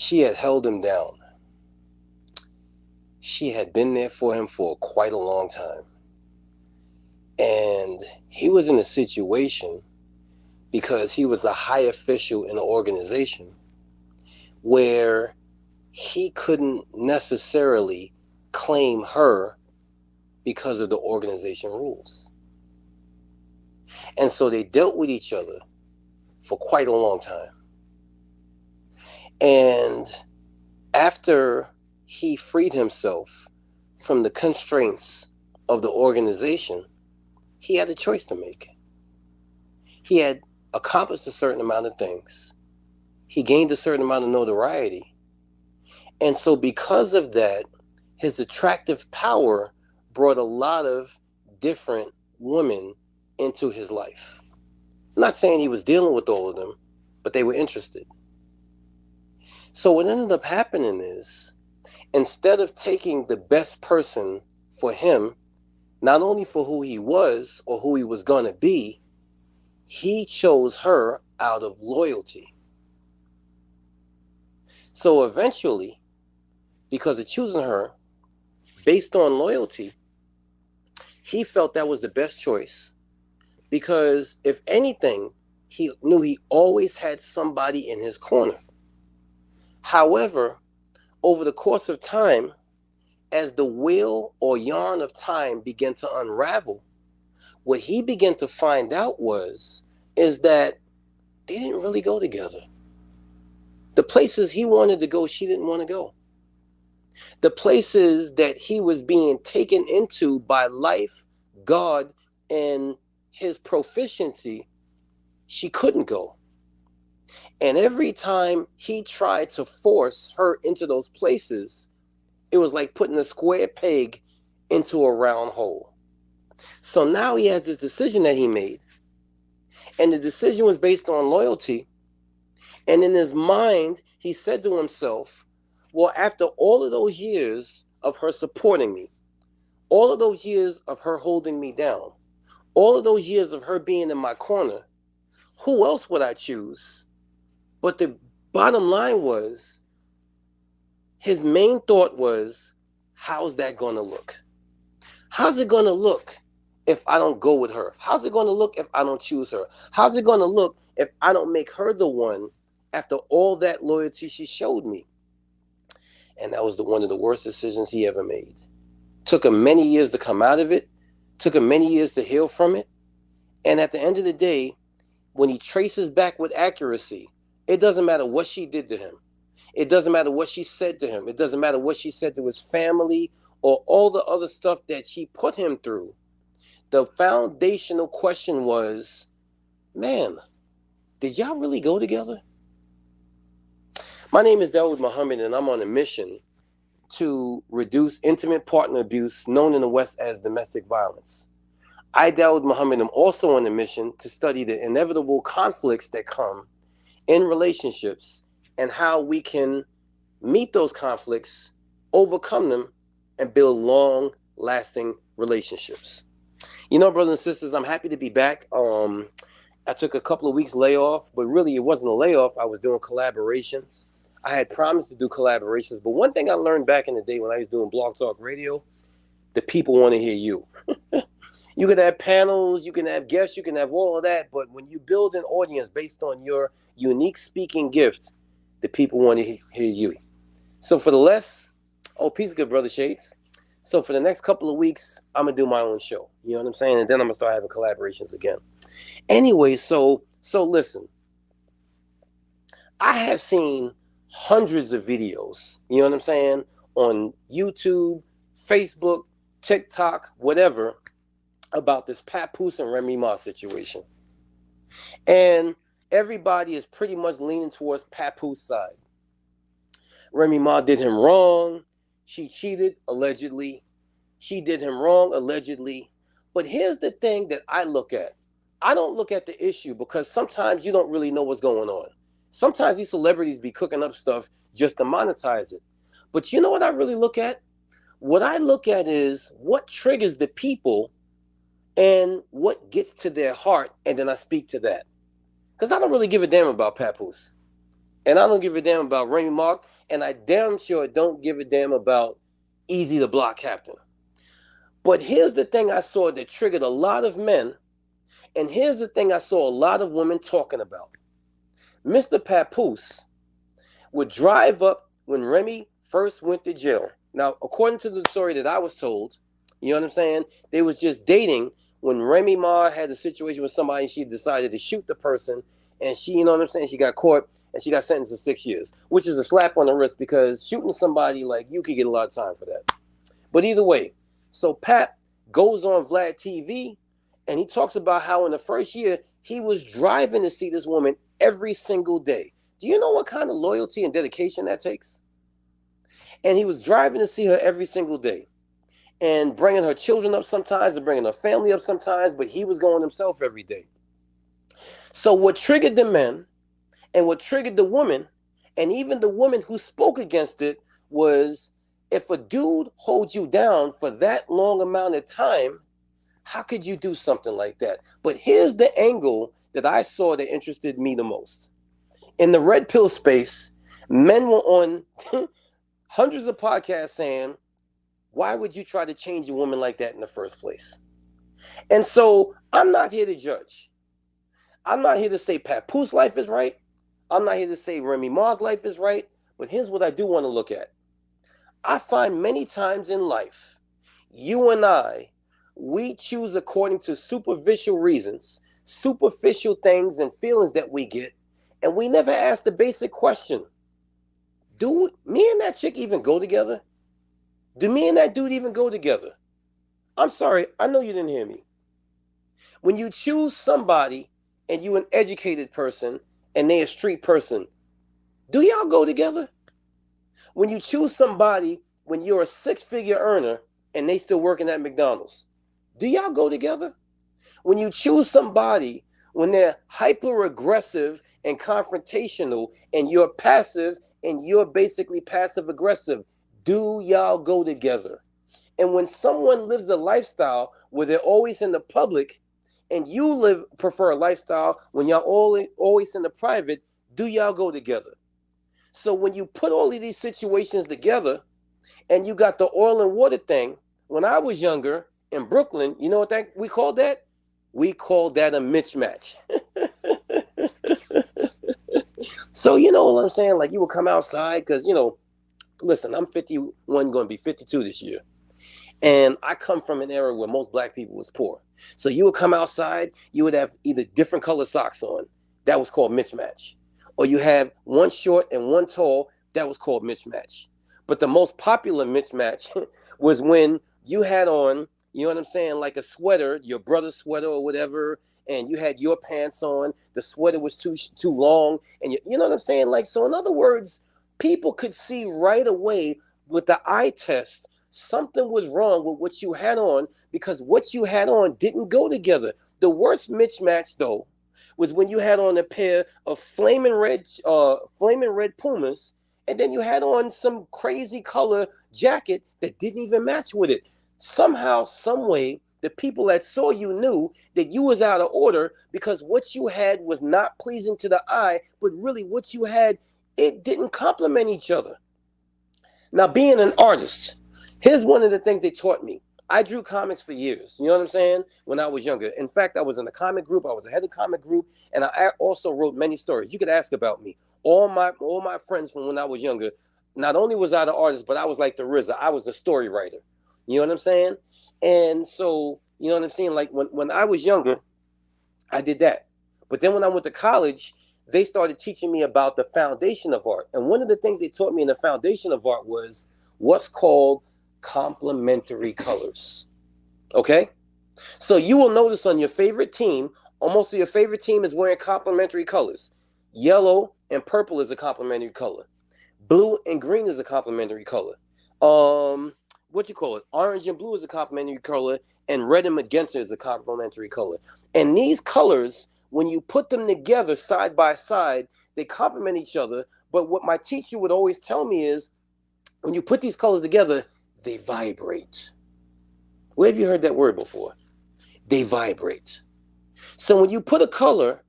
she had held him down. She had been there for him for quite a long time. And he was in a situation, because he was a high official in the organization, where he couldn't necessarily claim her because of the organization rules. And so they dealt with each other for quite a long time. And after he freed himself from the constraints of the organization, he had a choice to make. He had accomplished a certain amount of things. He gained a certain amount of notoriety. And so because of that, his attractive power brought a lot of different women into his life. I'm not saying he was dealing with all of them, but they were interested. So what ended up happening is, instead of taking the best person for him, not only for who he was or who he was going to be, he chose her out of loyalty. So eventually, because of choosing her based on loyalty, he felt that was the best choice, because if anything, he knew he always had somebody in his corner. However, over the course of time, as the wheel or yarn of time began to unravel, what he began to find out is that they didn't really go together. The places he wanted to go, she didn't want to go. The places that he was being taken into by life, God, and his proficiency, she couldn't go. And every time he tried to force her into those places, it was like putting a square peg into a round hole. So now he has this decision that he made. And the decision was based on loyalty. And in his mind, he said to himself, well, after all of those years of her supporting me, all of those years of her holding me down, all of those years of her being in my corner, who else would I choose? But the bottom line was, his main thought was, how's that going to look? How's it going to look if I don't go with her? How's it going to look if I don't choose her? How's it going to look if I don't make her the one after all that loyalty she showed me? And that was one of the worst decisions he ever made. Took him many years to come out of it. Took him many years to heal from it. And at the end of the day, when he traces back with accuracy, it doesn't matter what she did to him. It doesn't matter what she said to him. It doesn't matter what she said to his family or all the other stuff that she put him through. The foundational question was, man, did y'all really go together? My name is Dawood Muhammad, and I'm on a mission to reduce intimate partner abuse, known in the West as domestic violence. I, Dawood Muhammad, am also on a mission to study the inevitable conflicts that come in relationships and how we can meet those conflicts, overcome them, and build long-lasting relationships. You know, brothers and sisters, I'm happy to be back. I took a couple of weeks layoff, but really it wasn't a layoff. I was doing collaborations. I had promised to do collaborations, but one thing I learned back in the day when I was doing Blog Talk Radio, the people want to hear you. You can have panels, you can have guests, you can have all of that, but when you build an audience based on your unique speaking gift, the people want to hear you. So for the peace, good brother Shades. So for the next couple of weeks, I'm going to do my own show. You know what I'm saying? And then I'm going to start having collaborations again. Anyway, so listen. I have seen hundreds of videos, you know what I'm saying, on YouTube, Facebook, TikTok, whatever, about this Papoose and Remy Ma situation. And everybody is pretty much leaning towards Papoose side. Remy Ma did him wrong. She cheated, allegedly. She did him wrong, allegedly. But here's the thing that I look at. I don't look at the issue because sometimes you don't really know what's going on. Sometimes these celebrities be cooking up stuff just to monetize it. But you know what I really look at? What I look at is what triggers the people and what gets to their heart, and then I speak to that. Because I don't really give a damn about Papoose. And I don't give a damn about Remy Mark, and I damn sure don't give a damn about Easy the Block Captain. But here's the thing I saw that triggered a lot of men, and here's the thing I saw a lot of women talking about. Mr. Papoose would drive up when Remy first went to jail. Now, according to the story that I was told, you know what I'm saying? They was just dating when Remy Ma had a situation with somebody and she decided to shoot the person, and she, you know what I'm saying, she got caught and she got sentenced to 6 years, which is a slap on the wrist because shooting somebody, like, you could get a lot of time for that. But either way, so Pat goes on Vlad TV and he talks about how in the first year he was driving to see this woman every single day. Do you know what kind of loyalty and dedication that takes? And he was driving to see her every single day and bringing her children up sometimes and bringing her family up sometimes, but he was going himself every day. So what triggered the men and what triggered the woman, and even the woman who spoke against it, was if a dude holds you down for that long amount of time, how could you do something like that? But here's the angle that I saw that interested me the most. In the red pill space, men were on hundreds of podcasts saying, why would you try to change a woman like that in the first place? And so I'm not here to judge. I'm not here to say Papoose life is right. I'm not here to say Remy Ma's life is right. But here's what I do want to look at. I find many times in life, you and I, we choose according to superficial reasons, superficial things and feelings that we get, and we never ask the basic question. Do me and that chick even go together? Do me and that dude even go together? I'm sorry, I know you didn't hear me. When you choose somebody and you an educated person and they a street person, do y'all go together? When you choose somebody when you're a six-figure earner and they still working at McDonald's, do y'all go together? When you choose somebody when they're hyper-aggressive and confrontational and you're passive and you're basically passive-aggressive, do y'all go together? And when someone lives a lifestyle where they're always in the public and you prefer a lifestyle when y'all always in the private, do y'all go together? So when you put all of these situations together and you got the oil and water thing, when I was younger in Brooklyn, you know what we called that? We called that a mismatch. So you know what I'm saying? Like you would come outside because, you know, listen, I'm 51, going to be 52 this year. And I come from an era where most black people was poor. So you would come outside, you would have either different color socks on. That was called mismatch. Or you have one short and one tall. That was called mismatch. But the most popular mismatch was when you had on, you know what I'm saying, like a sweater, your brother's sweater or whatever, and you had your pants on. The sweater was too long. And you know what I'm saying? Like, so in other words, people could see right away with the eye test something was wrong with what you had on because what you had on didn't go together. The worst mismatch, though, was when you had on a pair of flaming red Pumas, and then you had on some crazy color jacket that didn't even match with it. Somehow, some way, the people that saw you knew that you was out of order because what you had was not pleasing to the eye, but really what you had, it didn't complement each other. Now, being an artist, here's one of the things they taught me. I drew comics for years, you know what I'm saying, when I was younger. In fact, I was in a comic group. I was a head of comic group, and I also wrote many stories. You could ask about me. All my friends from when I was younger, not only was I the artist, but I was like the RZA. I was the story writer. You know what I'm saying? And so, you know what I'm saying? Like when I was younger, I did that. But then when I went to college, they started teaching me about the foundation of art. And one of the things they taught me in the foundation of art was what's called complementary colors. Okay? So you will notice on your favorite team, almost your favorite team is wearing complementary colors. Yellow and purple is a complementary color. Blue and green is a complementary color. Orange and blue is a complementary color, and red and magenta is a complementary color. And these colors, when you put them together side by side, they complement each other. But what my teacher would always tell me is, when you put these colors together, they vibrate. Where have you heard that word before? They vibrate. So when you put a color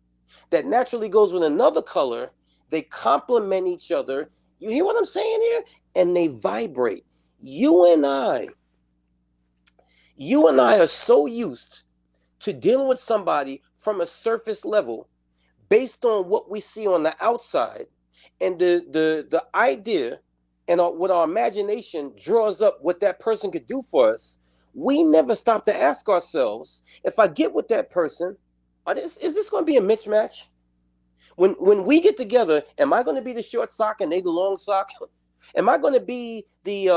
that naturally goes with another color, They complement each other. You hear what I'm saying here? And they vibrate. You and I are so used to dealing with somebody from a surface level based on what we see on the outside, and the idea and what our imagination draws up what that person could do for us. We never stop to ask ourselves, if I get with that person, is this going to be a mismatch? When we get together, am I going to be the short sock and they the long sock? Am I going to be the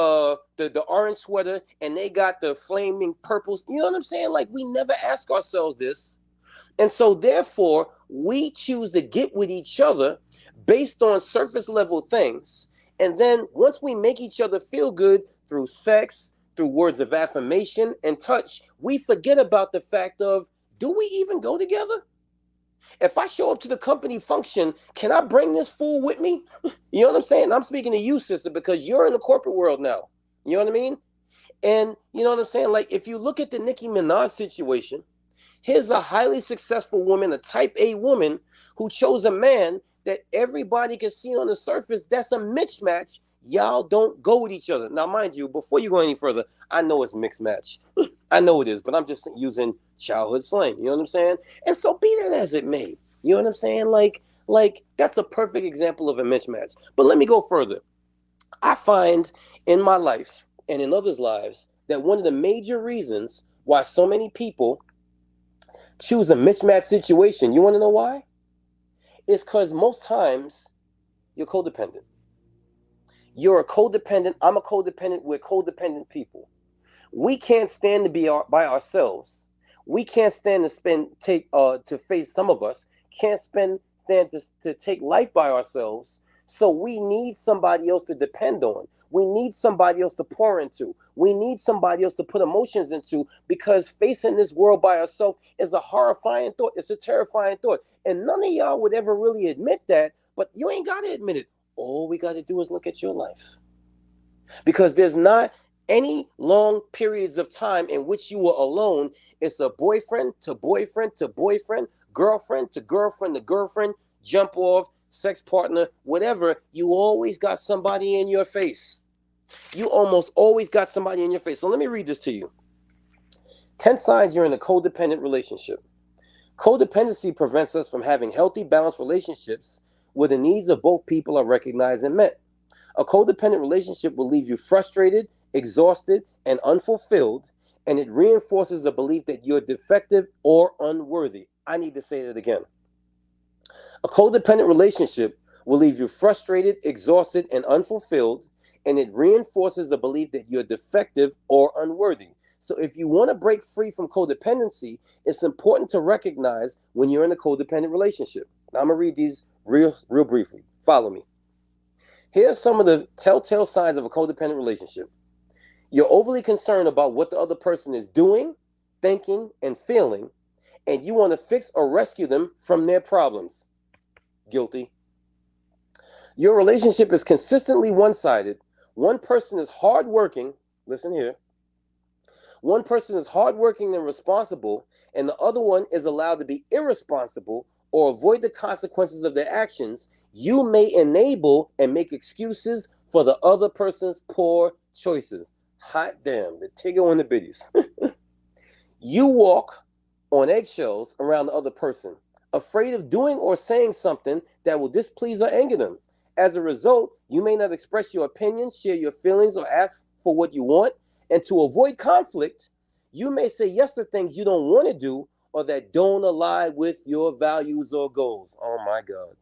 orange sweater and they got the flaming purples? You know what I'm saying? Like, we never ask ourselves this. And so therefore, we choose to get with each other based on surface level things. And then once we make each other feel good through sex, through words of affirmation and touch, we forget about the fact of, do we even go together? If I show up to the company function, can I bring this fool with me? You know what I'm saying? I'm speaking to you, sister, because you're in the corporate world now. You know what I mean? And you know what I'm saying? Like, if you look at the Nicki Minaj situation, here's a highly successful woman, a type A woman, who chose a man that everybody can see on the surface. That's a mismatch. Y'all don't go with each other. Now, mind you, before you go any further, I know it's mixed match. I know it is, but I'm just using childhood slang. You know what I'm saying? And so be that as it may. You know what I'm saying? Like that's a perfect example of a mismatch. But let me go further. I find in my life and in others' lives that one of the major reasons why so many people choose a mismatch situation, you want to know why? It's because most times you're codependent. You're a codependent. I'm a codependent. We're codependent people. We can't stand to be by ourselves. We can't stand to face, some of us can't stand to take life by ourselves. So we need somebody else to depend on. We need somebody else to pour into. We need somebody else to put emotions into, because facing this world by ourselves is a horrifying thought. It's a terrifying thought. And none of y'all would ever really admit that, but you ain't got to admit it. All we got to do is look at your life. Because there's not any long periods of time in which you were alone. It's a boyfriend to boyfriend to boyfriend, girlfriend to girlfriend to girlfriend, jump off, sex partner, whatever. You always got somebody in your face. You almost always got somebody in your face. So let me read this to you. 10 signs you're in a codependent relationship. Codependency prevents us from having healthy, balanced relationships where the needs of both people are recognized and met. A codependent relationship will leave you frustrated, exhausted, and unfulfilled, and it reinforces a belief that you're defective or unworthy. I need to say that again. A codependent relationship will leave you frustrated, exhausted, and unfulfilled, and it reinforces a belief that you're defective or unworthy. So if you want to break free from codependency, it's important to recognize when you're in a codependent relationship. Now I'm going to read these real briefly. Follow me. Here are some of the telltale signs of a codependent relationship. You're overly concerned about what the other person is doing, thinking, and feeling, and you want to fix or rescue them from their problems. Guilty. Your relationship is consistently one-sided. One person is hardworking. Listen here. One person is hardworking and responsible, and the other one is allowed to be irresponsible or avoid the consequences of their actions. You may enable and make excuses for the other person's poor choices. Hot damn, the tigger on the biddies. You walk on eggshells around the other person, afraid of doing or saying something that will displease or anger them. As a result, you may not express your opinions, share your feelings, or ask for what you want. And to avoid conflict, you may say yes to things you don't want to do or that don't align with your values or goals. Oh my God.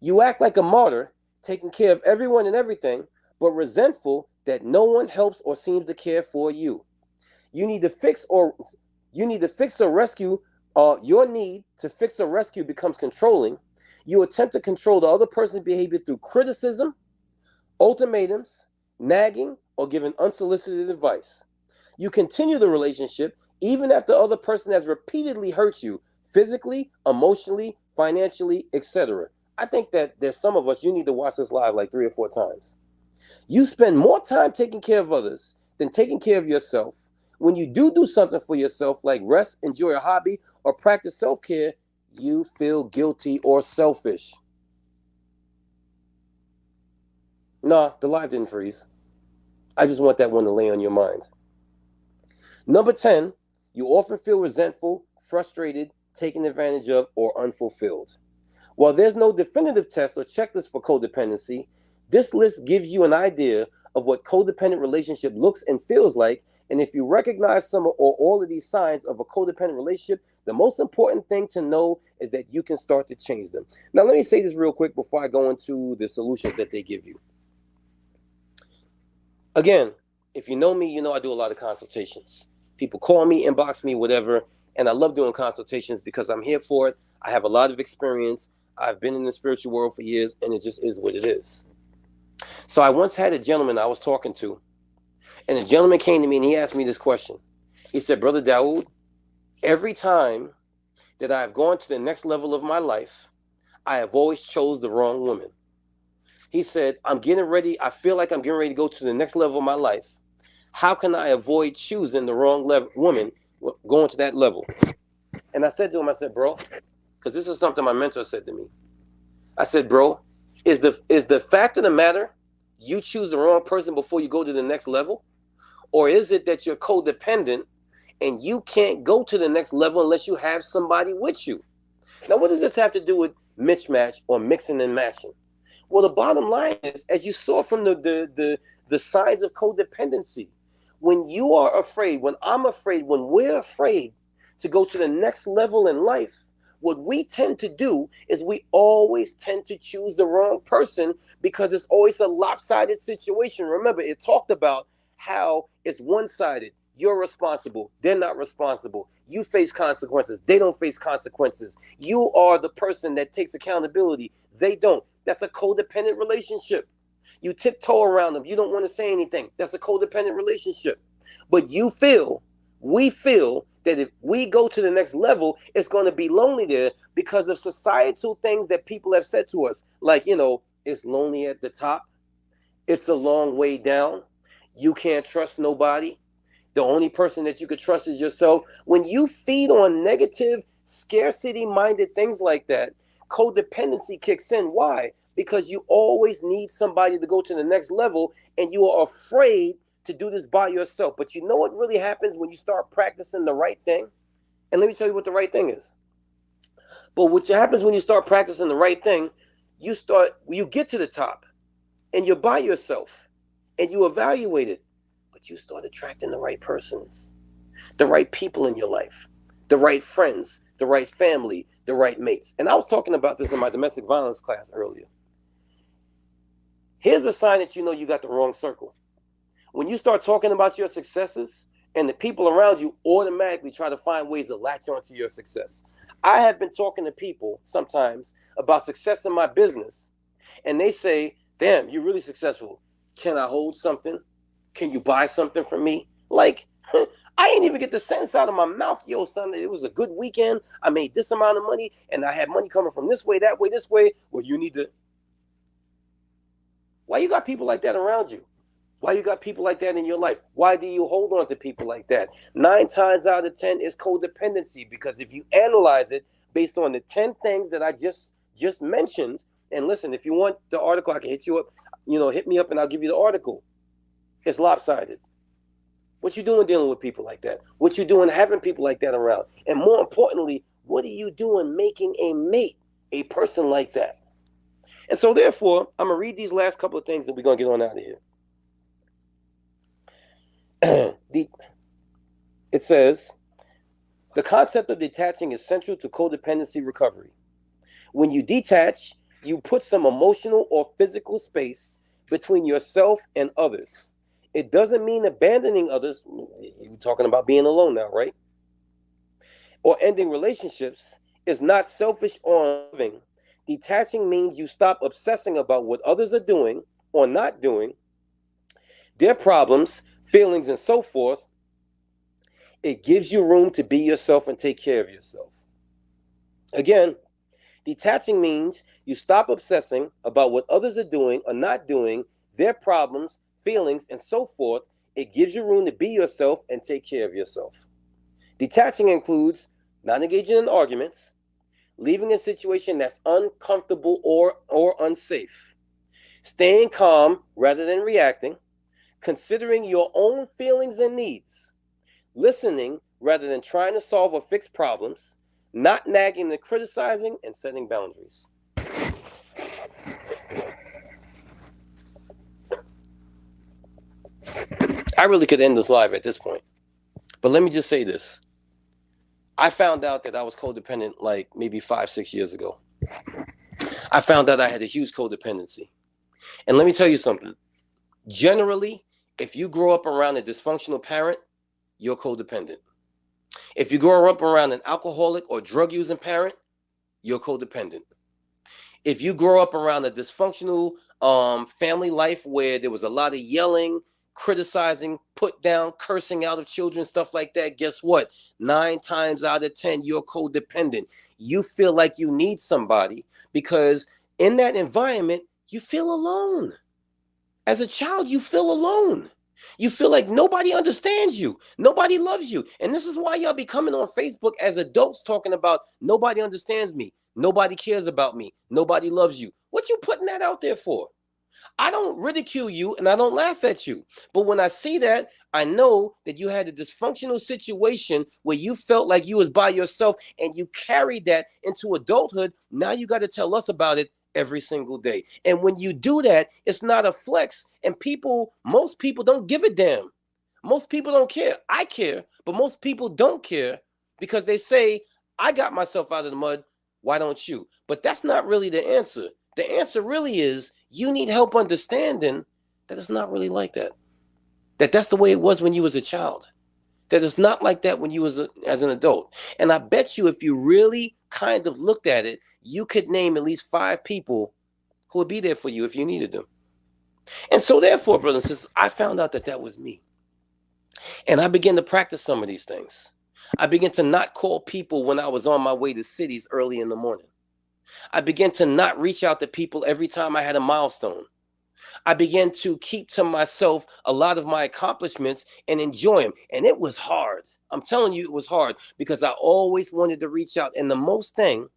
You act like a martyr, taking care of everyone and everything, but resentful that no one helps or seems to care for you. You need to fix or rescue. Your need to fix or rescue becomes controlling. You attempt to control the other person's behavior through criticism, ultimatums, nagging, or giving unsolicited advice. You continue the relationship even after the other person has repeatedly hurt you physically, emotionally, financially, etc. I think that there's some of us, you need to watch this live like 3 or 4 times. You spend more time taking care of others than taking care of yourself. When you do something for yourself, like rest, enjoy a hobby, or practice self-care, you feel guilty or selfish. Nah, the live didn't freeze. I just want that one to lay on your mind. Number 10, you often feel resentful, frustrated, taken advantage of, or unfulfilled. While there's no definitive test or checklist for codependency, this list gives you an idea of what codependent relationship looks and feels like. And if you recognize some or all of these signs of a codependent relationship, the most important thing to know is that you can start to change them. Now, let me say this real quick before I go into the solutions that they give you. Again, if you know me, you know I do a lot of consultations. People call me, inbox me, whatever, and I love doing consultations because I'm here for it. I have a lot of experience. I've been in the spiritual world for years, and it just is what it is. So I once had a gentleman I was talking to, and the gentleman came to me and he asked me this question. He said, Brother Dawood, every time that I have gone to the next level of my life, I have always chose the wrong woman. He said, I'm getting ready. I feel like I'm getting ready to go to the next level of my life. How can I avoid choosing the wrong woman going to that level? And I said to him, I said, bro, because this is something my mentor said to me. I said, bro, is the fact of the matter you choose the wrong person before you go to the next level? Or is it that you're codependent and you can't go to the next level unless you have somebody with you? Now, what does this have to do with mismatch or mixing and matching? Well, the bottom line is, as you saw from the signs of codependency, when you are afraid, when I'm afraid, when we're afraid to go to the next level in life, what we tend to do is we always tend to choose the wrong person because it's always a lopsided situation. Remember, it talked about how it's one-sided. You're responsible. They're not responsible. You face consequences. They don't face consequences. You are the person that takes accountability. They don't. That's a codependent relationship. You tiptoe around them. You don't want to say anything. That's a codependent relationship. But we feel that if we go to the next level, it's going to be lonely there because of societal things that people have said to us. Like, it's lonely at the top. It's a long way down. You can't trust nobody. The only person that you could trust is yourself. When you feed on negative, scarcity-minded things like that, codependency kicks in. Why? Because you always need somebody to go to the next level, and you are afraid to do this by yourself. But you know what really happens when you start practicing the right thing? And let me tell you what the right thing is. But what happens when you start practicing the right thing, you get to the top, and you're by yourself, and you evaluate it. But you start attracting the right persons, the right people in your life, the right friends, the right family, the right mates. And I was talking about this in my domestic violence class earlier. Here's a sign that you know you got the wrong circle. When you start talking about your successes and the people around you automatically try to find ways to latch onto your success. I have been talking to people sometimes about success in my business, and they say, damn, you're really successful. Can I hold something? Can you buy something from me? Like, I ain't even get the sentence out of my mouth. Yo, son, it was a good weekend. I made this amount of money, and I had money coming from this way, that way, this way. Well, you need to. Why you got people like that around you? Why you got people like that in your life? Why do you hold on to people like that? 9 times out of 10 is codependency, because if you analyze it based on the 10 things that I just mentioned, and listen, if you want the article, I can hit you up. Hit me up and I'll give you the article. It's lopsided. What you doing dealing with people like that? What you doing having people like that around? And more importantly, what are you doing making a mate, a person like that? And so therefore, I'm going to read these last couple of things and we're going to get on out of here. It says, the concept of detaching is central to codependency recovery. When you detach, you put some emotional or physical space between yourself and others. It doesn't mean abandoning others. You're talking about being alone now, right? Or ending relationships. Is not selfish or loving. Detaching means you stop obsessing about what others are doing or not doing, their problems, feelings, and so forth. It gives you room to be yourself and take care of yourself. Again, detaching means you stop obsessing about what others are doing or not doing, their problems, feelings, and so forth. It gives you room to be yourself and take care of yourself. Detaching includes not engaging in arguments, leaving a situation that's uncomfortable or unsafe, staying calm rather than reacting, considering your own feelings and needs, listening rather than trying to solve or fix problems, not nagging and criticizing, and setting boundaries. I really could end this live at this point, but let me just say this. I found out that I was codependent like maybe 5, 6 years ago. I found out I had a huge codependency. And let me tell you something. Generally, if you grow up around a dysfunctional parent, you're codependent. If you grow up around an alcoholic or drug using parent, you're codependent. If you grow up around a dysfunctional family life where there was a lot of yelling, criticizing, put down, cursing out of children, stuff like that, guess what? 9 times out of 10, you're codependent. You feel like you need somebody because in that environment, you feel alone. As a child, you feel alone. You feel like nobody understands you. Nobody loves you. And this is why y'all be coming on Facebook as adults talking about nobody understands me. Nobody cares about me. Nobody loves you. What you putting that out there for? I don't ridicule you and I don't laugh at you. But when I see that, I know that you had a dysfunctional situation where you felt like you was by yourself and you carried that into adulthood. Now you got to tell us about it every single day. And when you do that, it's not a flex. And most people don't give a damn. Most people don't care. I care, but most people don't care because they say, I got myself out of the mud. Why don't you? But that's not really the answer. The answer really is you need help understanding that it's not really like that. That's the way it was when you was a child. That it's not like that when you was as an adult. And I bet you if you really kind of looked at it, you could name at least 5 people who would be there for you if you needed them. And so therefore, brothers and sisters, I found out that was me. And I began to practice some of these things. I began to not call people when I was on my way to cities early in the morning. I began to not reach out to people every time I had a milestone. I began to keep to myself a lot of my accomplishments and enjoy them. And it was hard. I'm telling you, it was hard because I always wanted to reach out. And the most thing,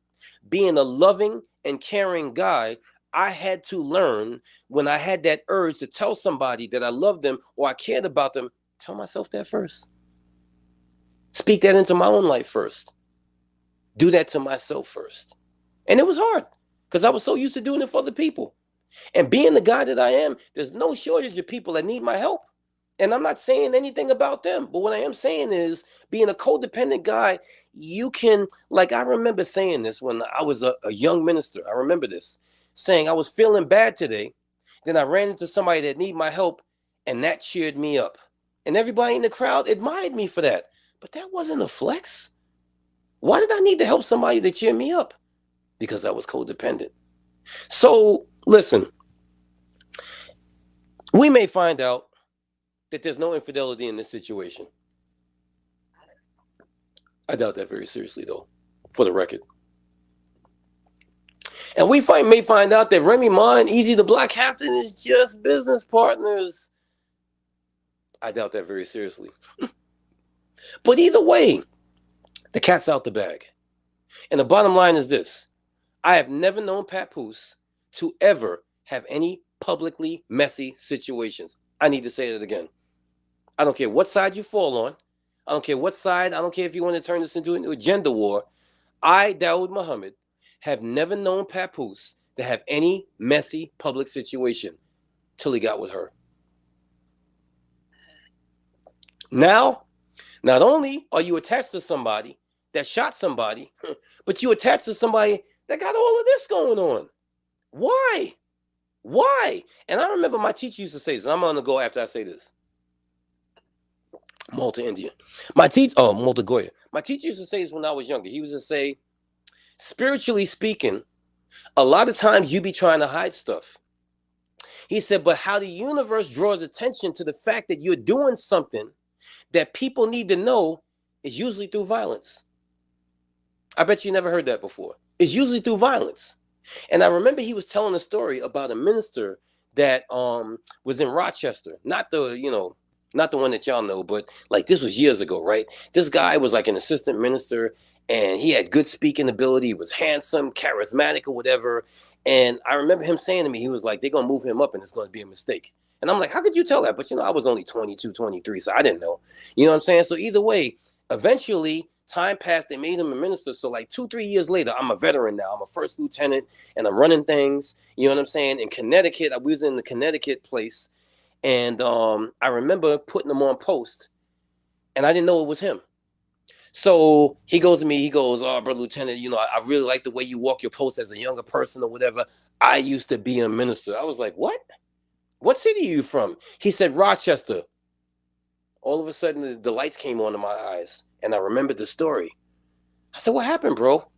being a loving and caring guy, I had to learn when I had that urge to tell somebody that I loved them or I cared about them, tell myself that first. Speak that into my own life first. Do that to myself first. And it was hard because I was so used to doing it for other people. And being the guy that I am, there's no shortage of people that need my help. And I'm not saying anything about them. But what I am saying is being a codependent guy, you can, like I remember saying this when I was a young minister. I remember this, saying I was feeling bad today. Then I ran into somebody that needed my help and that cheered me up. And everybody in the crowd admired me for that. But that wasn't a flex. Why did I need to help somebody to cheer me up? Because I was codependent. So listen, we may find out that there's no infidelity in this situation. I doubt that very seriously, though, for the record. And we may find out that Remy Ma and Easy the Black Captain is just business partners. I doubt that very seriously. But either way, the cat's out the bag. And the bottom line is this. I have never known Papoose to ever have any publicly messy situations. I need to say it again. I don't care what side you fall on. I don't care what side. I don't care if you want to turn this into a gender war. I, Dawood Muhammad, have never known Papoose to have any messy public situation till he got with her. Now, not only are you attached to somebody that shot somebody, but you attached to somebody that got all of this going on. Why? Why? And I remember my teacher used to say this. I'm going to go after I say this. Malta, India. Malta, Goya. My teacher used to say this when I was younger. He used to say, spiritually speaking, a lot of times you be trying to hide stuff. He said, but how the universe draws attention to the fact that you're doing something that people need to know is usually through violence. I bet you never heard that before. It's usually through violence. And I remember he was telling a story about a minister that was in Rochester, not the, Not the one that y'all know, but like this was years ago, right? This guy was like an assistant minister, and he had good speaking ability. He was handsome, charismatic, or whatever. And I remember him saying to me, he was like, they're going to move him up and it's going to be a mistake. And I'm like, how could you tell that? But, I was only 22, 23, so I didn't know. You know what I'm saying? So either way, eventually, time passed. They made him a minister. So like 2, 3 years later, I'm a veteran now. I'm a first lieutenant, and I'm running things. You know what I'm saying? In Connecticut, I was in the Connecticut place. And I remember putting him on post, and I didn't know it was him. So he goes to me, he goes, "Oh, brother lieutenant, I really like the way you walk your post as a younger person or whatever. I used to be a minister." I was like, "What? What city are you from?" He said, "Rochester." All of a sudden, the lights came on in my eyes, and I remembered the story. I said, "What happened, bro?"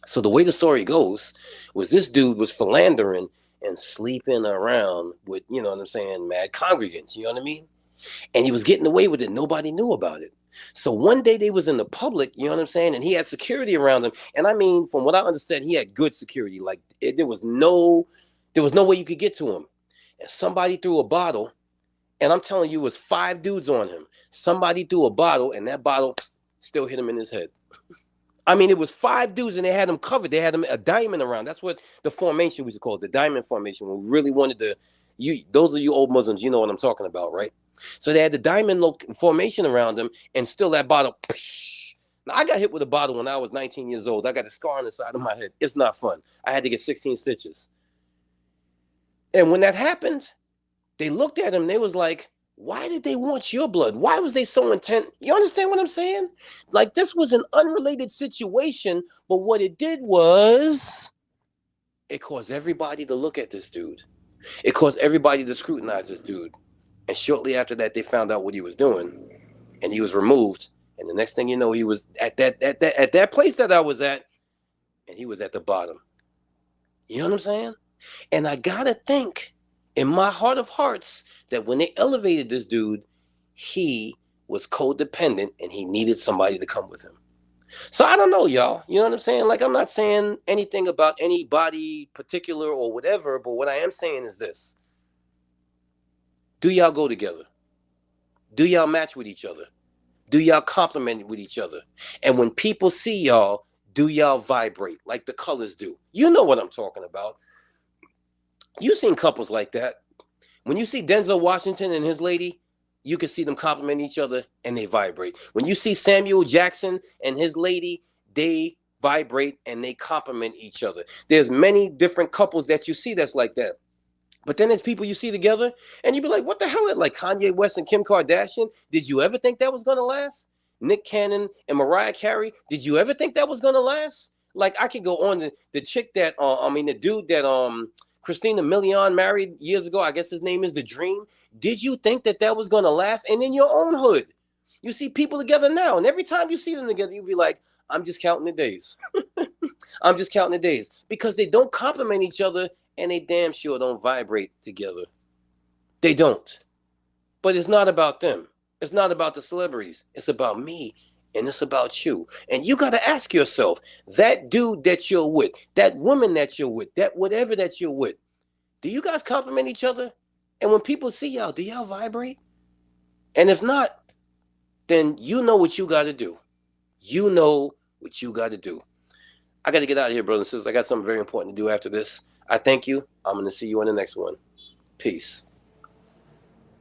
So the way the story goes was this dude was philandering and sleeping around with, you know what I'm saying, mad congregants, you know what I mean? And he was getting away with it. Nobody knew about it. So one day they was in the public, you know what I'm saying, and he had security around him. And I mean, from what I understand, he had good security. Like there was no way you could get to him. And somebody threw a bottle, and I'm telling you, it was 5 dudes on him. Somebody threw a bottle, and that bottle still hit him in his head. I mean, it was 5 dudes, and they had him covered. They had him a diamond around. That's what the formation was called, the diamond formation. We really wanted to. Those of you old Muslims, you know what I'm talking about, right? So they had the diamond formation around him, and still that bottle. Now I got hit with a bottle when I was 19 years old. I got a scar on the side of my head. It's not fun. I had to get 16 stitches. And when that happened, they looked at him. They was like, why did they want your blood? Why was they so intent? You understand what I'm saying? Like, this was an unrelated situation, but what it did was it caused everybody to look at this dude. It caused everybody to scrutinize this dude. And shortly after that, they found out what he was doing, and he was removed. And the next thing you know, he was at that place that I was at, and he was at the bottom. You know what I'm saying? And I gotta think in my heart of hearts that when they elevated this dude, he was codependent and he needed somebody to come with him. So I don't know, y'all. You know what I'm saying? Like, I'm not saying anything about anybody particular or whatever, but what I am saying is this. Do y'all go together? Do y'all match with each other? Do y'all complement with each other? And when people see y'all, do y'all vibrate like the colors do? You know what I'm talking about. You've seen couples like that. When you see Denzel Washington and his lady, you can see them compliment each other and they vibrate. When you see Samuel Jackson and his lady, they vibrate and they compliment each other. There's many different couples that you see that's like that. But then there's people you see together and you be like, what the hell? Like Kanye West and Kim Kardashian. Did you ever think that was going to last? Nick Cannon and Mariah Carey. Did you ever think that was going to last? Like, I could go on the chick that, the dude that Christina Milian married years ago. I guess his name is The Dream. Did you think that was going to last? And in your own hood, you see people together now. And every time you see them together, you be like, I'm just counting the days. I'm just counting the days. Because they don't compliment each other and they damn sure don't vibrate together. They don't. But it's not about them. It's not about the celebrities. It's about me and it's about you. And you got to ask yourself, that dude that you're with, that woman that you're with, that whatever that you're with, do you guys compliment each other? And when people see y'all, do y'all vibrate? And if not, then you know what you got to do. You know what you got to do. I got to get out of here, brothers and sisters. I got something very important to do after this. I thank you. I'm going to see you on the next one. Peace.